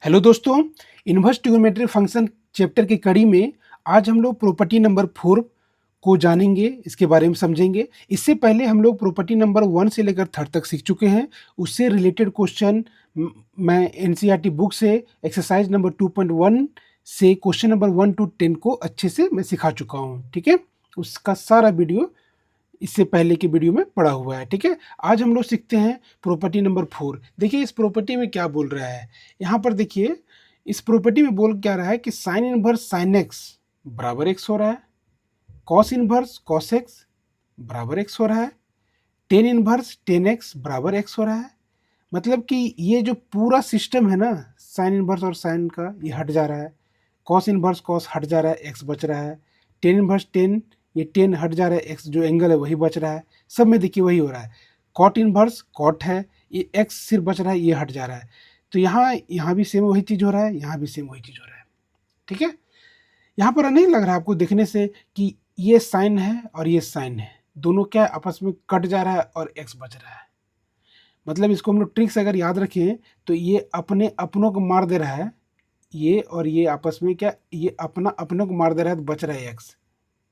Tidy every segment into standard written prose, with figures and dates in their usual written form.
Hello दोस्तों, inverse trigonometry function chapter की कड़ी में आज हम लोग प्रॉपर्टी नंबर 4 को जानेंगे, इसके बारे में समझेंगे। इससे पहले हम लोग प्रॉपर्टी नंबर 1 से लेकर 3 तक सीख चुके हैं। उससे रिलेटेड क्वेश्चन मैं एनसीईआरटी बुक से एक्सरसाइज नंबर 2.1 से क्वेश्चन नंबर 1 to 10 को अच्छे से मैं सिखा चुका हूँ, ठीक है। उसका सारा वीडियो इससे पहले की वीडियो में पड़ा हुआ है, ठीक है। आज हम लोग सीखते हैं प्रॉपर्टी नंबर 4। देखिए इस प्रॉपर्टी में क्या बोल रहा है। यहाँ पर देखिए इस प्रॉपर्टी में बोल क्या रहा है कि साइन इनवर्स साइन एक्स बराबर एक्स हो रहा है, कॉस इनवर्स कॉस एक्स बराबर एक्स हो रहा है, टेन इनवर्स टेन एक्स बराबर एक्स हो रहा है। मतलब कि ये जो पूरा सिस्टम है ना, साइन इनवर्स और साइन का, ये हट जा रहा है। कॉस इनवर्स कॉस हट जा रहा है, एक्स बच रहा है। टेन इनवर्स टेन, ये टेन हट जा रहा है, एक्स जो एंगल है वही बच रहा है। सब में देखिए वही हो रहा है। कॉट इनवर्स कॉट है, ये एक्स सिर्फ बच रहा है, ये हट जा रहा है। तो यहाँ भी सेम वही चीज़ हो रहा है, यहाँ भी सेम वही चीज़ हो रहा है, ठीक है। यहाँ पर नहीं लग रहा है आपको देखने से कि ये साइन है और ये साइन है, दोनों क्या आपस में कट जा रहा है और एक्स बच रहा है। मतलब इसको हम लोग ट्रिक्स अगर याद रखें तो ये अपने अपनों को मार दे रहा है, ये और ये आपस में क्या, ये अपना अपनों को मार दे रहा है तो बच रहा है एक्स।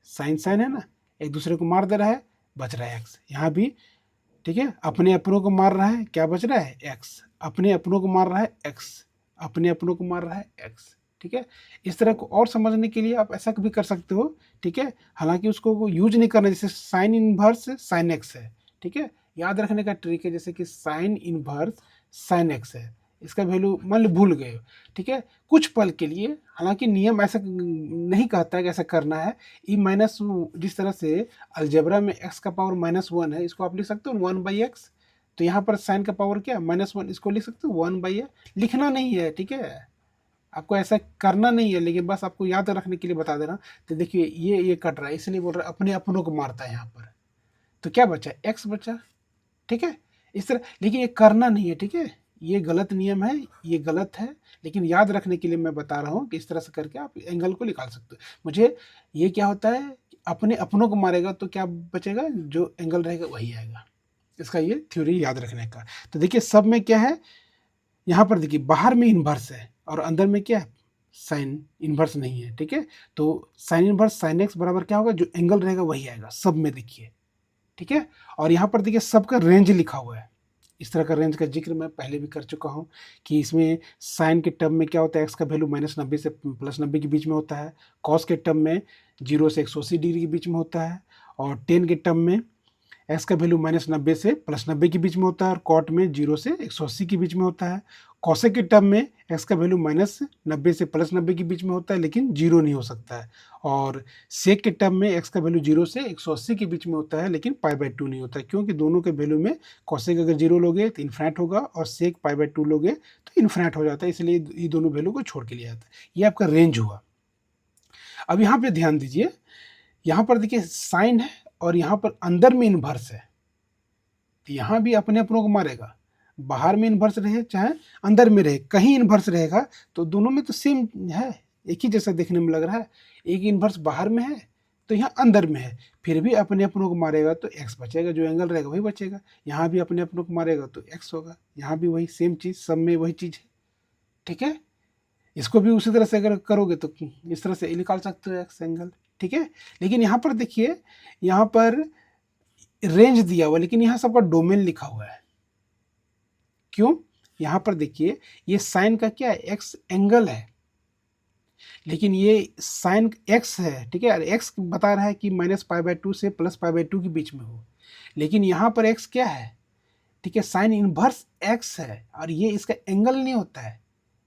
साइन साइन है ना, एक दूसरे को मार दे रहा है, बच रहा है एक्स। यहाँ भी ठीक है, अपने अपनों को मार रहा है, क्या बच रहा है एक्स। अपने अपनों को मार रहा है एक्स, अपने अपनों को मार रहा है एक्स, ठीक है। इस तरह को और समझने के लिए आप ऐसा भी कर सकते हो, ठीक है। हालांकि उसको यूज नहीं करना, जैसे साइन इनवर्स साइन एक्स है, ठीक है। याद रखने का ट्रिक है, जैसे कि साइन इनवर्स साइन एक्स है, इसका वैल्यू मान लो भूल गए, ठीक है, कुछ पल के लिए। हालांकि नियम ऐसा नहीं कहता है कि ऐसा करना है। ई माइनस, जिस तरह से अलजेब्रा में x का पावर -1 है, इसको आप लिख सकते हो 1/x। तो यहाँ पर साइन का पावर क्या -1, इसको लिख सकते हो 1/a। लिखना नहीं है, ठीक है, आपको ऐसा करना नहीं है, लेकिन बस आपको याद रखने के लिए बता दे रहा हूँ। तो देखिए ये कट रहा है, इसलिए बोल रहा है अपने अपनों को मारता है यहाँ पर। तो क्या बचा, एक्स बचा, ठीक है। इस तरह, लेकिन ये करना नहीं है, ठीक है, ये गलत नियम है, ये गलत है। लेकिन याद रखने के लिए मैं बता रहा हूँ कि इस तरह से करके आप एंगल को निकाल सकते हो। मुझे ये क्या होता है, अपने अपनों को मारेगा तो क्या बचेगा, जो एंगल रहेगा वही आएगा। इसका ये थ्योरी याद रखने का। तो देखिए सब में क्या है, यहाँ पर देखिए बाहर में इन्वर्स है और अंदर में क्या है, साइन इन्वर्स नहीं है, ठीक है। तो साइन इन्वर्स साइन एक्स बराबर क्या होगा, जो एंगल रहेगा वही आएगा सब में, देखिए, ठीक है। और यहाँ पर देखिए सबका रेंज लिखा हुआ है। इस तरह का रेंज का जिक्र मैं पहले भी कर चुका हूँ कि इसमें साइन के टर्म में क्या होता है, एक्स का वैल्यू -90 से +90 के बीच में होता है। कॉस के टर्म में 0 से 180 डिग्री के बीच में होता है। और टेन के टर्म में एक्स का वैल्यू -90 से +90 के बीच में होता है। और कॉट में 0 से 180 के बीच में होता है। कॉसेक के टर्म में एक्स का वैल्यू -90 से +90 के बीच में होता है, लेकिन 0 नहीं हो सकता है। और सेक के टर्म में एक्स का वैल्यू 0 से 180 के बीच में होता है, लेकिन π/2 नहीं होता है, क्योंकि दोनों के वैल्यू में कॉसेक अगर 0 लोगे तो इन्फिनिट होगा, और सेक π/2 लोगे तो इन्फिनिट हो जाता है, इसलिए ये दोनों वैल्यू को छोड़ के लिया जाता है। ये आपका रेंज हुआ। अब यहाँ पे ध्यान दीजिए, यहाँ पर देखिए साइन है और यहाँ पर अंदर में इन्वर्स है, तो यहाँ भी अपने अपनों को मारेगा। बाहर में इन्वर्स रहे चाहे अंदर में रहे, कहीं इन्वर्स रहेगा तो दोनों में तो सेम है, एक ही जैसा देखने में लग रहा है। एक इन्वर्स बाहर में है तो यहाँ अंदर में है, फिर भी अपने अपनों को मारेगा तो एक्स बचेगा, जो एंगल रहेगा वही बचेगा। यहाँ भी अपने अपनों को मारेगा तो एक्स होगा, यहाँ भी वही सेम चीज़, सब में वही चीज़ है, ठीक है। इसको भी उसी तरह से अगर करोगे तो इस तरह से निकाल सकते हो एक्स एंगल, ठीक है। लेकिन यहाँ पर देखिए, यहाँ पर रेंज दिया हुआ, लेकिन यहाँ सबका डोमेन लिखा हुआ है। क्यों, यहाँ पर देखिए ये साइन का क्या है, एक्स एंगल है, लेकिन ये साइन एक्स है, ठीक है। एक्स बता रहा है कि -π/2 से +π/2 के बीच में हो, लेकिन यहाँ पर एक्स क्या है, ठीक है, साइन इनवर्स एक्स है, और ये इसका एंगल नहीं होता है।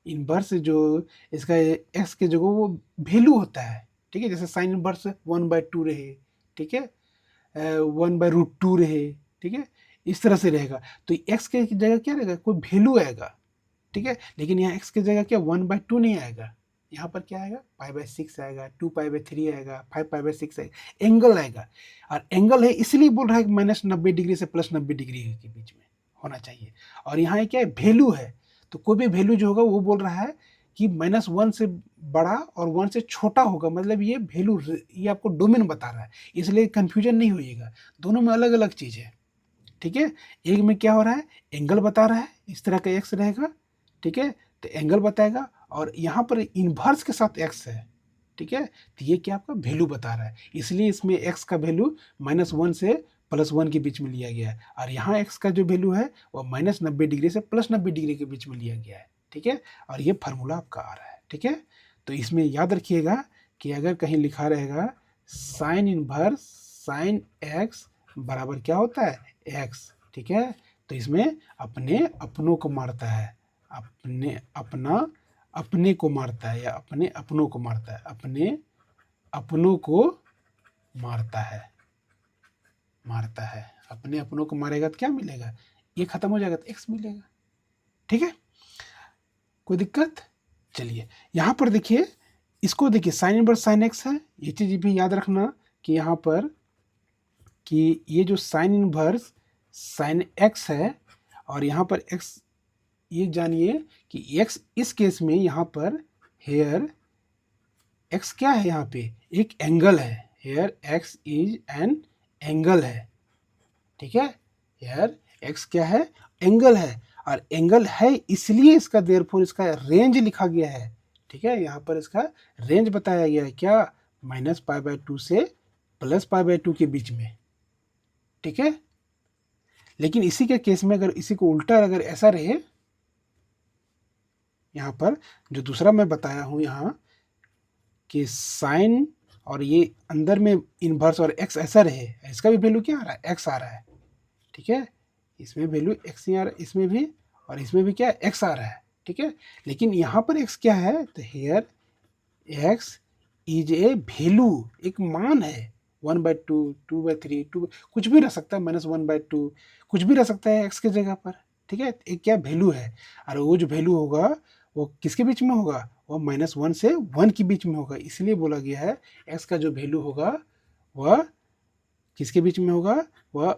इनवर्स जो इसका एक्स के जगह वो वैल्यू होता है, ठीक है। जैसे साइन इनवर्स 1/2 रहे, ठीक है, 1/√2 रहे, ठीक है, इस तरह से रहेगा। तो एक्स के जगह क्या रहेगा, कोई वैल्यू आएगा, ठीक है। लेकिन यहाँ एक्स की जगह क्या 1/2 नहीं आएगा, यहाँ पर क्या आएगा, π/6 आएगा, 2π/3 आएगा, 5π/6 आएगा, एंगल आएगा। और एंगल है इसलिए बोल रहा है कि -90 डिग्री से +90 डिग्री के बीच में होना चाहिए। और यहाँ क्या है, वैल्यू है, तो कोई भी वैल्यू जो होगा वो बोल रहा है कि -1 से बड़ा और 1 से छोटा होगा, मतलब ये वैल्यू, ये आपको डोमेन बता रहा है, इसलिए कन्फ्यूजन नहीं होइएगा, दोनों में अलग अलग चीज़ है, ठीक है। एक में क्या हो रहा है, एंगल बता रहा है, इस तरह का एक्स रहेगा, ठीक है। तो एंगल बताएगा, और यहाँ पर इन्वर्स के साथ x है, ठीक है, तो ये क्या आपका वैल्यू बता रहा है, इसलिए इसमें x का वैल्यू -1 से +1 के बीच में लिया गया है, और यहाँ x का जो वैल्यू है वो -90 डिग्री से +90 डिग्री के बीच में लिया गया है, ठीक है, और ये फार्मूला आपका आ रहा है, ठीक है। तो इसमें याद रखिएगा कि अगर कहीं लिखा रहेगा साइन इनवर्स साइन x बराबर क्या होता है x, ठीक है, तो इसमें अपने अपनों को मारता है, अपने को मारता है, या अपने अपनों को मारता है, अपने अपनों को मारता है, अपने अपनों को मारेगा तो क्या मिलेगा, ये खत्म हो जाएगा तो x मिलेगा, ठीक है, कोई दिक्कत। चलिए यहाँ पर देखिए, इसको देखिए साइन इनवर्स साइन x है, ये चीज़ भी याद रखना कि यहाँ पर कि ये जो साइन इनवर्स साइन x है, और यहाँ पर x, ये जानिए कि x इस केस में यहाँ पर हेयर x क्या है, यहाँ पे एक एंगल है, here x is an angle है, ठीक है, हेयर x क्या है, एंगल है, और एंगल है इसलिए इसका देयरफॉर इसका रेंज लिखा गया है, ठीक है, यहाँ पर इसका रेंज बताया गया है क्या, -π/2 से +π/2 के बीच में, ठीक है। लेकिन इसी के केस में अगर इसी को उल्टा अगर ऐसा रहे, यहाँ पर जो दूसरा मैं बताया हूँ यहाँ कि साइन और ये अंदर में इन्वर्स और x ऐसा रहे, इसका भी वैल्यू क्या आ रहा है, x आ रहा है, ठीक है, इसमें वैल्यू x नहीं आ रहा है, इसमें भी, और इसमें भी क्या है x आ रहा है, ठीक है, लेकिन यहाँ पर x क्या है, तो here x is a value, एक मान है, 1/2 2/3 2 कुछ भी रह सकता है, -1/2 कुछ भी रह सकता है x के जगह पर, ठीक है, एक क्या वैल्यू है, और वो जो वैल्यू होगा वो किसके बीच में होगा, वो -1 से 1 के बीच में होगा, इसलिए बोला गया है x का जो वैल्यू होगा वह किसके बीच में होगा, वह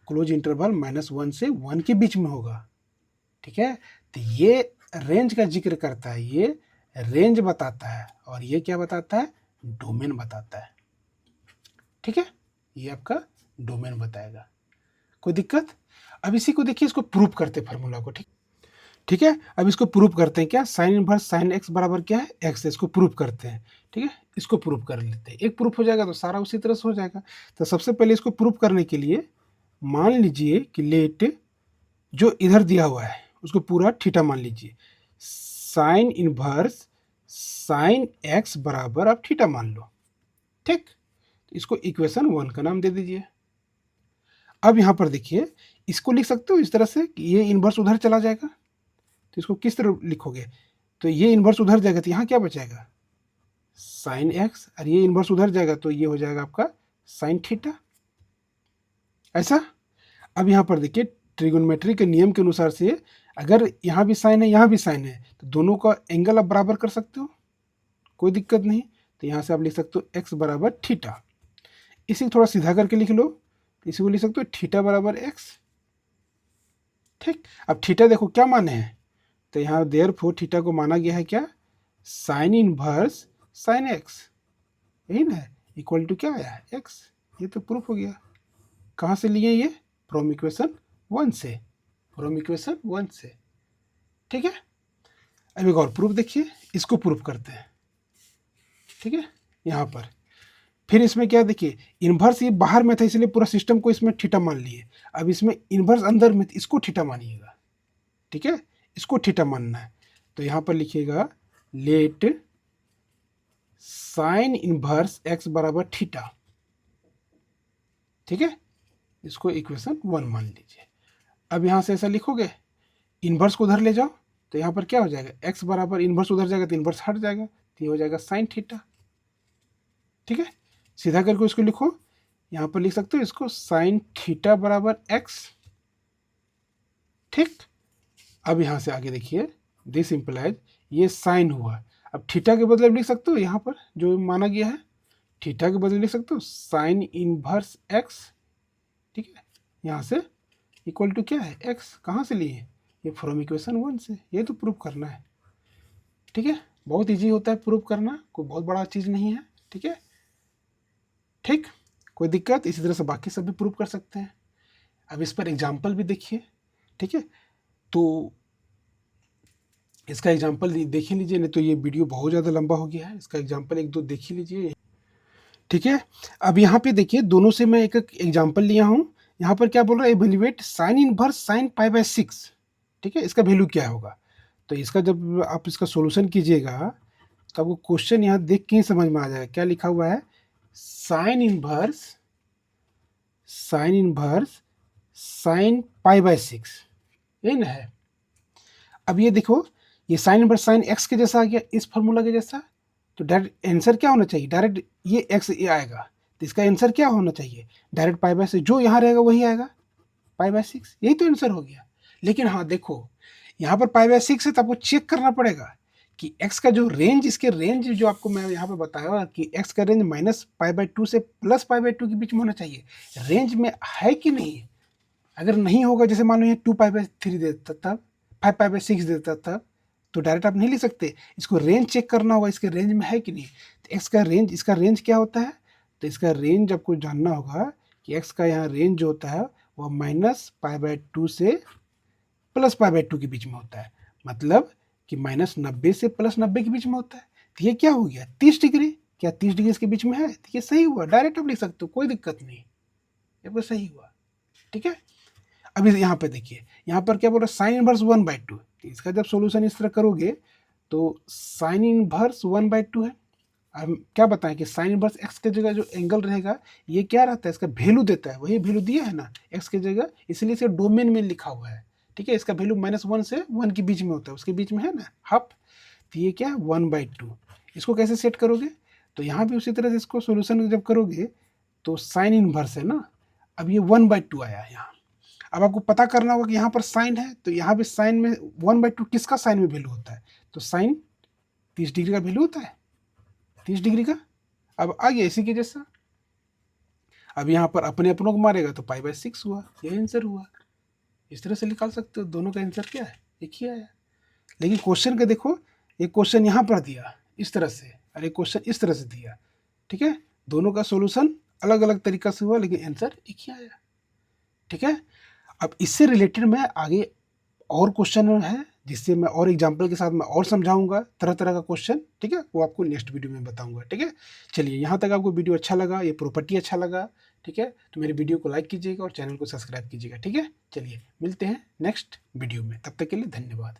क्लोज इंटरवल -1 से 1 के बीच में होगा, ठीक है। तो ये रेंज का जिक्र करता है, ये रेंज बताता है, और ये क्या बताता है, डोमेन बताता है, ठीक है, ये आपका डोमेन बताएगा, कोई दिक्कत। अब इसी को देखिए, इसको प्रूव करते फार्मूला को, ठीक है, अब इसको प्रूव करते हैं, क्या साइन इनवर्स साइन x बराबर क्या है x, इसको प्रूव करते हैं, ठीक है, इसको प्रूव कर लेते हैं, एक प्रूफ हो जाएगा तो सारा उसी तरह से हो जाएगा। तो सबसे पहले इसको प्रूव करने के लिए मान लीजिए कि लेट जो इधर दिया हुआ है उसको पूरा थीटा मान लीजिए, साइन इनवर्स साइन x बराबर आप थीटा मान लो, ठीक, इसको इक्वेशन 1 का नाम दे दीजिए। अब यहाँ पर देखिए, इसको लिख सकते हो इस तरह से कि ये इन्वर्स उधर चला जाएगा, तो इसको किस तरह लिखोगे, तो ये इन्वर्स उधर जाएगा तो यहाँ क्या बचेगा, साइन x, और ये इन्वर्स उधर जाएगा तो ये हो जाएगा आपका साइन थीटा, ऐसा। अब यहाँ पर देखिए, ट्रिगोनोमेट्री के नियम के अनुसार से अगर यहाँ भी साइन है यहाँ भी साइन है तो दोनों का एंगल आप बराबर कर सकते हो, कोई दिक्कत नहीं। तो यहाँ से आप लिख सकते हो x बराबर थीटा, इसी को थोड़ा सीधा करके लिख लो, इसी को लिख सकते हो थीटा बराबर x, ठीक। अब थीटा देखो क्या माने हैं, तो यहाँ देयरफॉर थीटा को माना गया है क्या, साइन इनवर्स साइन x, यही ना, इक्वल टू क्या आया x, ये तो प्रूफ हो गया। कहाँ से लिए ये, फ्रॉम इक्वेशन 1 से, फ्रॉम इक्वेशन 1 से, ठीक है। अब एक और प्रूफ देखिए, इसको प्रूफ करते हैं, ठीक है, यहाँ पर फिर इसमें क्या देखिए, इन्वर्स ये बाहर में था इसलिए पूरा सिस्टम को इसमें थीटा मान लिए, अब इसमें इन्वर्स अंदर में, इसको थीटा मानिएगा, ठीक है, इसको थीटा मानना है, तो यहाँ पर लिखिएगा लेट साइन इनवर्स x बराबर थीटा, ठीक है, इसको इक्वेशन 1 मान लीजिए। अब यहाँ से ऐसा लिखोगे, इन्वर्स को उधर ले जाओ तो यहाँ पर क्या हो जाएगा, x बराबर इन्वर्स उधर जाएगा तो इन्वर्स हट जाएगा, तो ये हो जाएगा साइन थीटा, ठीक है। सीधा करके इसको लिखो, यहाँ पर लिख सकते हो इसको साइन थीटा बराबर x, ठीक। अब यहाँ से आगे देखिए, दिस इम्प्लाइज ये साइन हुआ, अब थीटा के बदले लिख सकते हो, यहाँ पर जो माना गया है थीटा के बदले लिख सकते हो साइन इनवर्स x, ठीक है, यहाँ से इक्वल टू क्या है x, कहाँ से लिए, ये फ्रॉम इक्वेशन 1 से, ये तो प्रूव करना है, ठीक है, बहुत इजी होता है प्रूव करना, कोई बहुत बड़ा चीज़ नहीं है, ठीक है, ठीक, कोई दिक्कत। इसी तरह से बाकी सब भी प्रूव कर सकते हैं। अब इस पर एग्जाम्पल भी देखिए, ठीक है, तो इसका एग्जाम्पल देख ही लीजिए, नहीं तो ये वीडियो बहुत ज़्यादा लंबा हो गया है। इसका एग्जाम्पल एक दो देख ही लीजिए, ठीक है। अब यहाँ पे देखिए दोनों से मैं एक एक एग्जाम्पल लिया हूँ। यहाँ पर क्या बोल रहा है, evaluate sine inverse sine pi by 6, ठीक है, इसका वैल्यू क्या होगा। तो इसका जब आप इसका सॉल्यूशन कीजिएगा तो आपको क्वेश्चन यहाँ देख के ही समझ में आ जाएगा। क्या लिखा हुआ है, sine inverse sine pi by 6, यही ना है। अब ये देखो, ये साइन इनवर्स साइन एक्स के जैसा आ गया, इस फॉर्मूला के जैसा। तो डायरेक्ट आंसर क्या होना चाहिए, डायरेक्ट ये एक्स ये आएगा, तो इसका आंसर क्या होना चाहिए, डायरेक्ट पाई बाय 6, जो यहाँ रहेगा वही आएगा, पाई बाय 6, यही तो आंसर हो गया। लेकिन हाँ देखो, यहाँ पर पाई बाय 6 है तो आपको चेक करना पड़ेगा कि x का जो रेंज, इसके रेंज जो आपको मैं यहाँ पे बताया कि x का रेंज -π/2 से +π/2 के बीच में होना चाहिए, रेंज में है कि नहीं। अगर नहीं होगा, जैसे मान लो ये 2π/3 देता तब, 5π/6 देता तब, तो डायरेक्ट आप नहीं लिख सकते, इसको रेंज चेक करना होगा, इसके रेंज में है कि नहीं। तो एक्स का रेंज, इसका रेंज क्या होता है, तो इसका रेंज आपको जानना होगा कि एक्स का यहाँ रेंज जो होता है वह -π/2 से +π/2 के बीच में होता है, मतलब कि -90 से +90 के बीच में होता है। तो ये क्या हो गया, 30 डिग्री। क्या 30 डिग्री इसके बीच में है, तो ये सही हुआ, डायरेक्ट आप लिख सकते हो, कोई दिक्कत नहीं, ये तो सही हुआ, ठीक है। अभी यहाँ पे देखिए, यहाँ पर क्या बोल रहा है, साइन इनवर्स 1/2। इसका जब सॉल्यूशन इस तरह करोगे तो साइन इनवर्स 1/2 है। अब क्या बताएं कि साइन इनवर्स एक्स के जगह जो एंगल रहेगा ये क्या रहता है, इसका वैल्यू देता है, वही वैल्यू दिया है ना एक्स के जगह, इसलिए इसे डोमेन में लिखा हुआ है, ठीक है। इसका वैल्यू -1 से 1 के बीच में होता है, उसके बीच में है ना हाफ, तो ये क्या है 1/2। इसको कैसे सेट करोगे, तो यहाँ भी उसी तरह से इसको सोल्यूशन जब करोगे तो साइन इनवर्स है ना, अब ये 1/2 आया यहाँ। अब आपको पता करना होगा कि यहाँ पर साइन है, तो यहाँ भी साइन में 1/2 किसका साइन में वैल्यू होता है, तो साइन 30 डिग्री का वैल्यू होता है, 30 डिग्री का। अब आ गया इसी के जैसा, अब यहाँ पर अपने अपनों को मारेगा तो π/6 हुआ, यही आंसर हुआ। इस तरह से निकाल सकते हो, दोनों का आंसर क्या है, एक ही आया। लेकिन क्वेश्चन का देखो, एक क्वेश्चन यहाँ पर दिया इस तरह से और एक क्वेश्चन इस तरह से दिया, ठीक है। दोनों का सोल्यूशन अलग अलग तरीका से हुआ, लेकिन आंसर एक ही आया, ठीक है। अब इससे रिलेटेड मैं आगे और क्वेश्चन है, जिससे मैं और एग्जाम्पल के साथ मैं और समझाऊंगा तरह तरह का क्वेश्चन, ठीक है, वो आपको नेक्स्ट वीडियो में बताऊंगा, ठीक है। चलिए, यहाँ तक आपको वीडियो अच्छा लगा, ये प्रॉपर्टी अच्छा लगा, ठीक है, तो मेरे वीडियो को लाइक कीजिएगा और चैनल को सब्सक्राइब कीजिएगा, ठीक है। चलिए मिलते हैं नेक्स्ट वीडियो में, तब तक के लिए धन्यवाद।